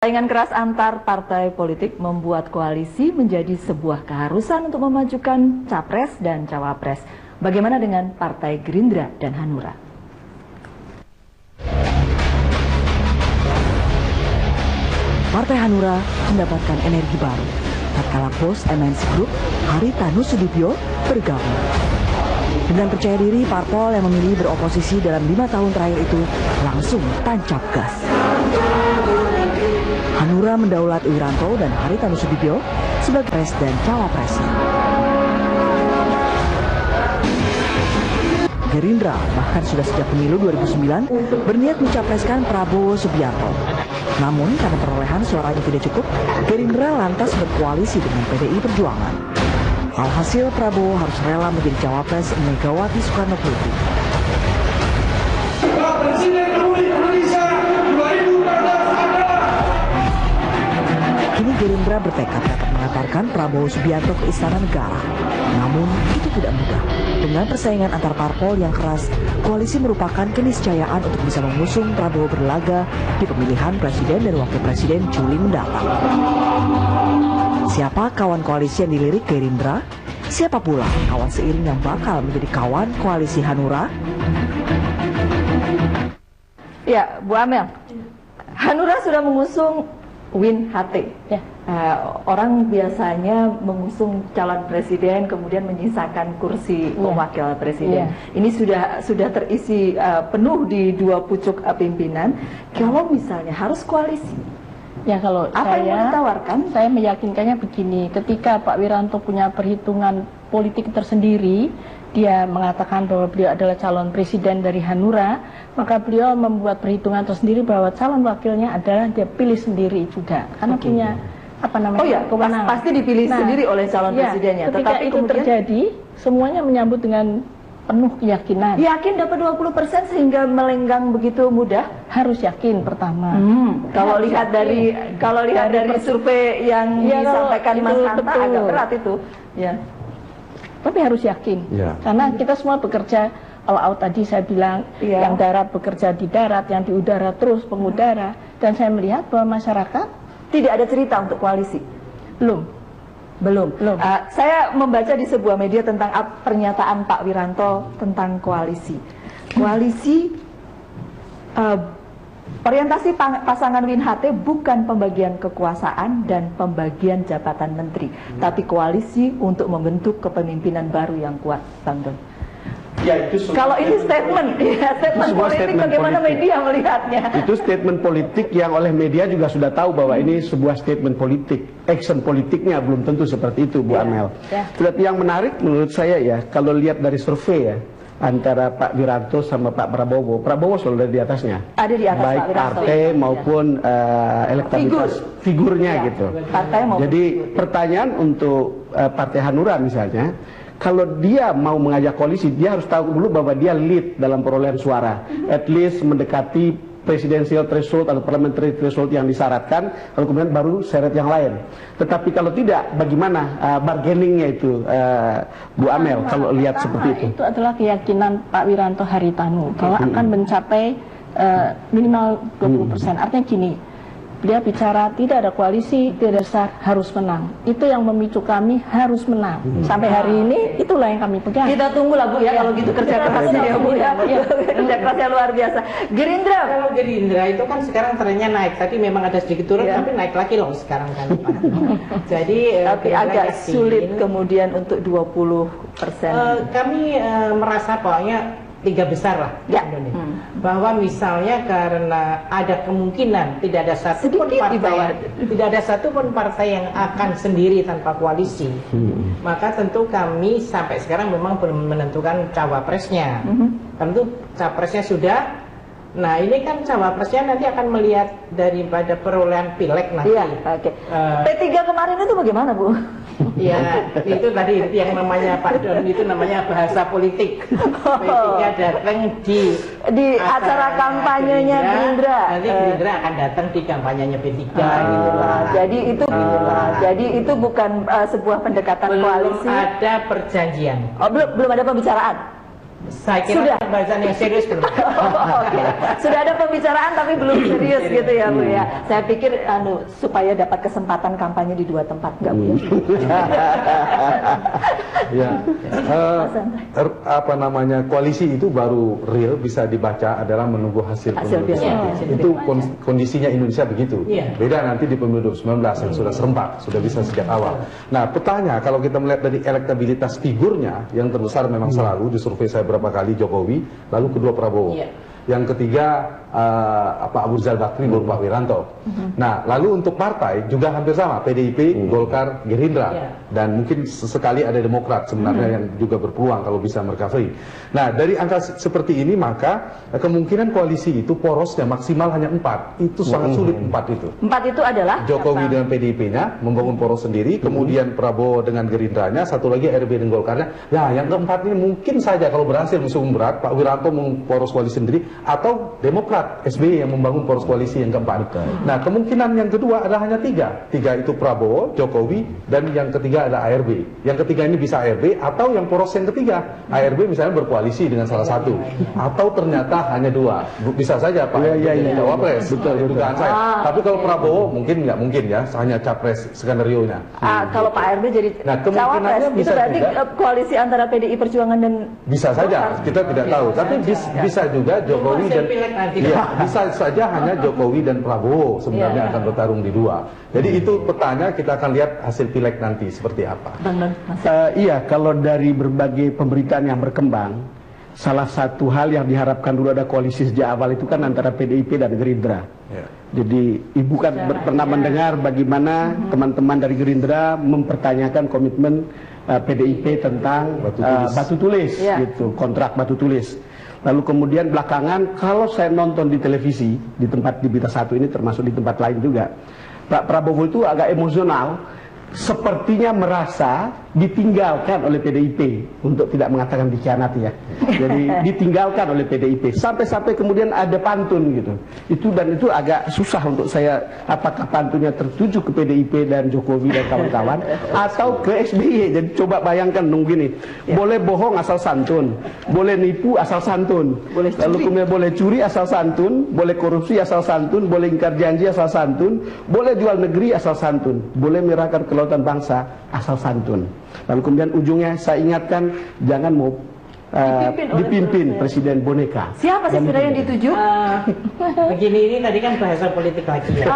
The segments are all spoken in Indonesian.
Saingan keras antar partai politik membuat koalisi menjadi sebuah keharusan untuk memajukan capres dan cawapres. Bagaimana dengan Partai Gerindra dan Hanura? Partai Hanura mendapatkan energi baru tatkala bos MNC Group Haritanu Sudibyo bergabung. Dengan percaya diri, parpol yang memilih beroposisi dalam 5 tahun terakhir itu langsung tancap gas. Hanura mendaulat Wiranto dan Haritanu Sudibyo sebagai pres dan cawapresnya. Gerindra bahkan sudah sejak pemilu 2009 berniat mencapreskan Prabowo Subianto. Namun karena perolehan suaranya tidak cukup, Gerindra lantas berkoalisi dengan PDI Perjuangan. Alhasil Prabowo harus rela menjadi cawapres Megawati Soekarno Putri. Kini Gerindra bertekad dapat mengantarkan Prabowo Subianto ke Istana Negara. Namun itu tidak mudah. Dengan persaingan antar parpol yang keras, koalisi merupakan keniscayaan untuk bisa mengusung Prabowo berlaga di pemilihan presiden dan wakil presiden Juli mendatang. Siapa kawan koalisi yang dilirik Gerindra? Siapa pula kawan seiring yang bakal menjadi kawan koalisi Hanura? Ya, Bu Amel, Hanura sudah mengusung Win HT. Ya. Orang biasanya mengusung calon presiden kemudian menyisakan kursi wakil presiden. Ini sudah terisi penuh di dua pucuk pimpinan. Kalau misalnya harus koalisi, ya kalau apa yang mau ditawarkan? Saya meyakinkannya begini, ketika Pak Wiranto punya perhitungan politik tersendiri, dia mengatakan bahwa beliau adalah calon presiden dari Hanura, maka beliau membuat perhitungan tersendiri bahwa calon wakilnya adalah dia pilih sendiri juga, karena punya kewenangan. Pasti dipilih sendiri oleh calon presidennya. Ketika Tetapi itu kemudian terjadi, semuanya menyambut dengan penuh keyakinan. Yakin dapat 20% sehingga melenggang begitu mudah? Harus yakin pertama. Kalau lihat dari survei yang disampaikan Mas Hanta agak berat itu. Ya. Tapi harus yakin, karena kita semua bekerja all-out tadi saya bilang, yang darat bekerja di darat, yang di udara terus pengudara, dan saya melihat bahwa masyarakat tidak ada cerita untuk koalisi. Belum. Saya membaca di sebuah media tentang pernyataan Pak Wiranto tentang koalisi. Orientasi pasangan Win HT bukan pembagian kekuasaan dan pembagian jabatan menteri, tapi koalisi untuk membentuk kepemimpinan baru yang kuat, Bang Don. Ya, itu kalau ini statement politik, bagaimana politik. Media melihatnya? Itu statement politik yang oleh media juga sudah tahu bahwa ini sebuah statement politik. Action politiknya belum tentu seperti itu, Bu Amel. Tetapi yang menarik menurut saya ya, kalau lihat dari survei ya, antara Pak Wiranto sama Pak Prabowo selalu ada di atasnya. Ada di atas baik Pak Wiranto, partai maupun elektabilitas figurnya gitu. Jadi pertanyaan untuk Partai Hanura misalnya, kalau dia mau mengajak koalisi, dia harus tahu dulu bahwa dia lead dalam perolehan suara, at least mendekati presidential threshold atau parliamentary threshold yang disyaratkan, lalu kemudian baru seret yang lain. Tetapi kalau tidak, bagaimana bargainingnya itu, Bu Amel, kalau lihat seperti itu? Itu adalah keyakinan Pak Wiranto Haritanu bahwa akan mencapai minimal 20%. Artinya gini, dia bicara tidak ada koalisi, tidak ada sah, harus menang. Itu yang memicu kami harus menang. Sampai hari ini itulah yang kami pegang. Kita tunggu lah Bu ya, kalau gitu kerja kerasnya ya Bu ya. Kerja kerasnya luar biasa. Gerindra. Kalau Gerindra itu kan sekarang trennya naik, tapi memang ada sedikit turun, tapi naik lagi loh sekarang kan. Jadi tapi agak sulit kemudian untuk 20%. Kami merasa pokoknya 3 besar lah Indonesia. Bahwa misalnya karena ada kemungkinan tidak ada satupun partai yang akan sendiri tanpa koalisi, maka tentu kami sampai sekarang memang belum menentukan cawapresnya. Tentu capresnya sudah. Nah ini kan cawapresnya nanti akan melihat daripada perolehan pileg nanti. P3 kemarin itu bagaimana Bu? Ya itu tadi yang namanya Pak Don, itu namanya bahasa politik. P3 datang di acara kampanyenya Gerindra. Nanti Gerindra akan datang di kampanyenya P3 gitu lah. Jadi itu bukan sebuah pendekatan koalisi. Belum ada perjanjian. Belum ada pembicaraan. Saya kira Sudah. pembahasan yang serius belum. Oke. Sudah ada pembicaraan tapi belum serius gitu ya Bu ya. Saya pikir supaya dapat kesempatan kampanye di 2 tempat nggak Bu? Ya, apa namanya, koalisi itu baru real bisa dibaca adalah menunggu hasil pemilu. Itu kondisinya Indonesia begitu. Beda nanti di pemilu 2019 yang sudah serempak, sudah bisa sejak awal. Nah, petanya kalau kita melihat dari elektabilitas figurnya yang terbesar memang selalu di survei saya berapa kali Jokowi, lalu kedua Prabowo. Yang ketiga Pak Abu Rizal Bakri, baru Pak Wiranto. Nah, lalu untuk partai juga hampir sama, PDIP, Golkar, Gerindra, dan mungkin sesekali ada Demokrat sebenarnya yang juga berpeluang kalau bisa merecovery. Nah, dari angka seperti ini maka kemungkinan koalisi itu porosnya maksimal hanya 4. Itu sangat sulit 4 itu. 4 itu adalah Jokowi dengan PDIP-nya membangun poros sendiri, kemudian Prabowo dengan Gerindranya, satu lagi RB dan Golkarnya. Ya, yang keempat ini mungkin saja kalau berhasil meskipun berat, Pak Wiranto membangun poros koalisi sendiri, atau Demokrat, SBY yang membangun poros koalisi yang keempat. Nah, kemungkinan yang kedua adalah hanya 3. 3 itu Prabowo, Jokowi, dan yang ketiga ada ARB. Yang ketiga ini bisa ARB, atau yang poros yang ketiga, ARB misalnya berkoalisi dengan salah satu, atau ternyata hanya 2. Bisa saja Pak Cawapres, betul, dugaan saya. Tapi kalau Prabowo mungkin nggak mungkin ya, hanya capres skenario-nya. Kalau Pak ARB jadi kemungkinannya Cawapres, bisa itu berarti juga, koalisi antara PDI Perjuangan dan bisa saja, kita tidak tahu. Tapi bisa juga Jokowi dan bisa saja hanya Jokowi dan Prabowo sebenarnya akan bertarung di 2. Jadi itu petanya, kita akan lihat hasil pileg nanti seperti apa. Iya, kalau dari berbagai pemberitaan yang berkembang, salah satu hal yang diharapkan dulu ada koalisi sejak awal itu kan antara PDIP dan Gerindra. Jadi ibu kan pernah mendengar bagaimana teman-teman dari Gerindra mempertanyakan komitmen PDIP tentang batu tulis, gitu, kontrak batu tulis. Lalu kemudian belakangan kalau saya nonton di televisi, di tempat di Berita Satu ini termasuk di tempat lain juga, Pak Prabowo itu agak emosional, sepertinya merasa ditinggalkan oleh PDIP, untuk tidak mengatakan dikhianati ya. Jadi ditinggalkan oleh PDIP, sampai-sampai kemudian ada pantun gitu. Dan itu agak susah untuk saya, apakah pantunnya tertuju ke PDIP dan Jokowi dan kawan-kawan atau ke SBY. Jadi coba bayangkan gini, boleh bohong asal santun, boleh nipu asal santun, lalu kemudian boleh curi asal santun, boleh korupsi asal santun, boleh ingkar janji asal santun, boleh jual negeri asal santun, boleh menyerahkan kelautan bangsa asal santun. Lalu kemudian ujungnya saya ingatkan, jangan mau dipimpin Presiden boneka. Siapa sih sebenarnya yang dituju? Begini, ini tadi kan bahasa politik lagi ya.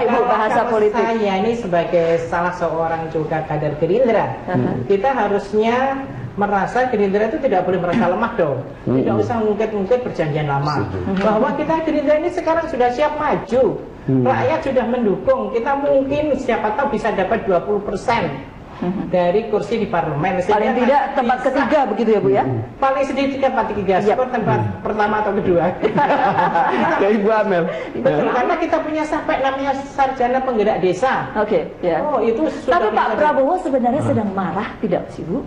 Ibu, bahasa politik. Saya ini sebagai salah seorang juga kader Gerindra, kita harusnya merasa Gerindra itu tidak boleh merasa lemah dong. Tidak usah mungkit-mungkit perjanjian lama. Bahwa kita Gerindra ini sekarang sudah siap maju. Rakyat sudah mendukung. Kita mungkin siapa tahu bisa dapat 20% dari kursi di parlemen. Paling tidak tempat ketiga begitu ya Bu ya? Paling sedikit tempat ketiga, tempat pertama atau kedua. Ya Ibu Amel. Betul, karena kita punya sampai namanya sarjana penggerak desa. Oke, ya. Oh, itu sudah. Tapi Pak Prabowo sebenarnya sedang marah tidak sih Bu?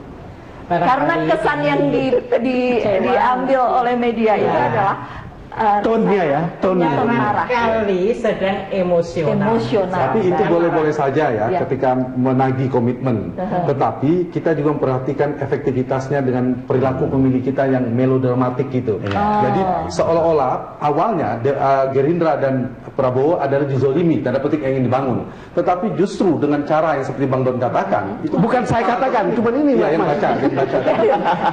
Karena kesan yang diambil oleh media itu adalah tone-nya ya, tone-nya kali sedang emosional. Tapi itu boleh-boleh saja ya, ketika menagih komitmen. Tetapi kita juga memperhatikan efektivitasnya dengan perilaku pemilih kita yang melodramatik gitu. Jadi seolah-olah awalnya Gerindra dan Prabowo adalah dizolimi, tanda petik yang ingin dibangun. Tetapi justru dengan cara yang seperti Bang Don katakan, itu bukan saya katakan, cuma ini yang baca.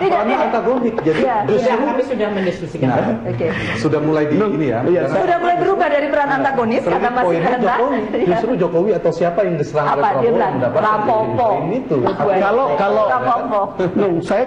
Karena antagonik. Jadi justru kami sudah mendiskusikan. Sudah mulai di ini ya. Sudah mulai berubah dari peran antagonis kata Mas Hendra. Justru Jokowi atau siapa yang diserang oleh Prabowo mendapatkan poin itu.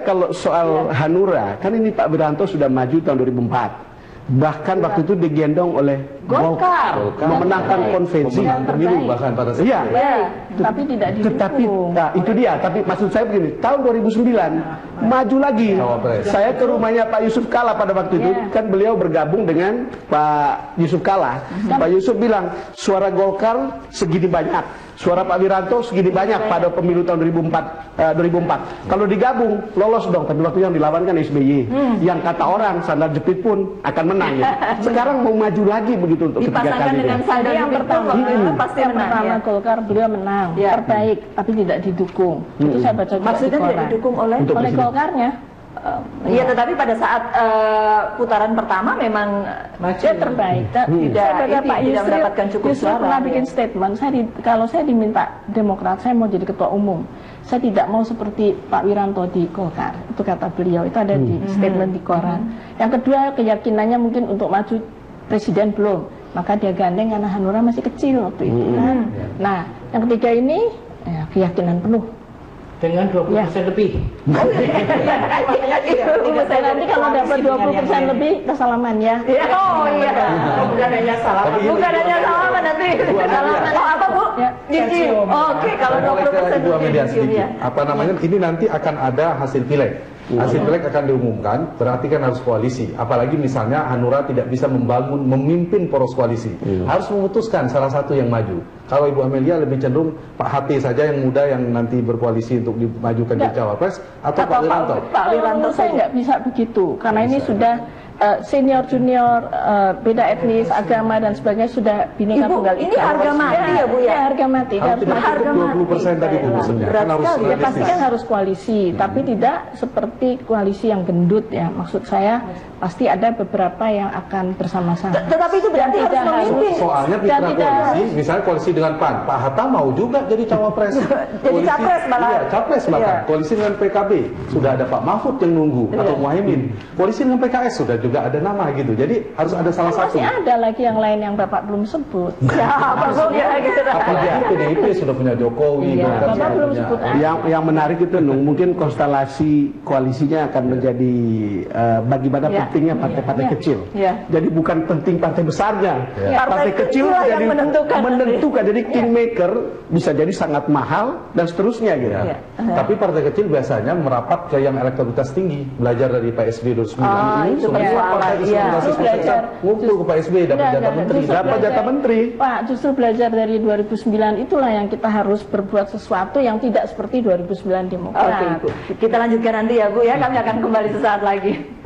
Kalau soal Hanura, kan ini Pak Wiranto sudah maju tahun 2004. Bahkan waktu itu digendong oleh Golkar memenangkan konvensi pemilu bahkan pada saat itu. Tapi tidak didukung. Itu dia. Tapi maksud saya begini, tahun 2009 maju lagi. Saya ke rumahnya Pak Yusuf Kalla pada waktu itu, kan beliau bergabung dengan Pak Yusuf Kalla. Pak Yusuf bilang suara Golkar segini banyak, suara Pak Wiranto segini banyak pada pemilu tahun 2004. Kalau digabung lolos dong. Tapi waktu yang dilawan kan SBY. Yang kata orang sandal jepit pun akan menang. Sekarang mau maju lagi begitu untuk ketiga kali. Dengan sandal yang pertama pasti menang. Pertama Golkar beliau menang, terbaik, tapi tidak didukung. Itu saya baca maksudnya tidak didukung oleh Golkarnya. Iya, tetapi pada saat putaran pertama memang dia terbaik. Tidak mendapatkan cukup suara. Pernah bikin statement, kalau saya diminta Demokrat, saya mau jadi ketua umum. Saya tidak mau seperti Pak Wiranto di Golkar. Itu kata beliau, itu ada di statement di koran. Yang kedua, keyakinannya mungkin untuk maju presiden belum. Maka dia gandeng karena Hanura masih kecil waktu itu. Nah, yang ketiga ini ya, keyakinan penuh. Dengan 20% lebih. Nanti kalau dapat 20% lebih, kita salaman ya. Oh iya. Bukan hanya salaman. Bukan hanya salaman nanti. Salaman. Oh apa Bu? Cium. Oke, kalau 20% ya. Apa namanya? Ini nanti akan ada hasil pileg. Hasil pileg akan diumumkan, berarti kan harus koalisi. Apalagi misalnya Hanura tidak bisa memimpin poros koalisi. Harus memutuskan salah satu yang maju. Kalau Ibu Amelia lebih cenderung Pak Hati saja yang muda yang nanti berkoalisi untuk dimajukan jadi cawapres, atau Pak Wiranto? Pak Wiranto saya nggak bisa begitu, karena ini sudah senior junior, beda etnis, agama dan sebagainya sudah bineka tunggal ika. Ini harga mati ya Bu ya? Harga mati. Harga 20% tadi Bu maksudnya. Kan harus pasti kan harus koalisi, tapi tidak seperti koalisi yang gendut ya. Maksud saya pasti ada beberapa yang akan bersama-sama. Tetapi itu berarti harus memimpin. Soalnya mitra koalisi, misalnya koalisi dengan PAN, Pak Hatta mau juga jadi cawapres. Jadi capres malah. Iya, capres bahkan. Koalisi dengan PKB sudah ada Pak Mahfud yang nunggu atau Muhaimin. Koalisi dengan PKS sudah juga ada nama gitu. Jadi harus ada salah satu. Masih ada lagi yang lain yang Bapak belum sebut. Siapa Bu ya gitu. Apalagi PDIP sudah punya Jokowi. Bapak belum sebut. Yang menarik itu mungkin konstelasi koalisinya akan menjadi bagaimana pentingnya partai-partai kecil. Jadi bukan penting partai besarnya. Partai kecil jadi menentukan. Jadi kingmaker bisa jadi sangat mahal dan seterusnya gitu. Tapi partai kecil biasanya merapat ke yang elektabilitas tinggi. Belajar dari Pak SBY 2009. Semua partai ngumpul ke Pak SBY dapat jatah menteri. Dapat jatah menteri. Pak, justru belajar dari 2009 itulah yang kita harus berbuat sesuatu yang tidak seperti 2009 Demokrat. Oke, Bu. Kita lanjutkan nanti ya Bu ya. Kami akan kembali sesaat lagi.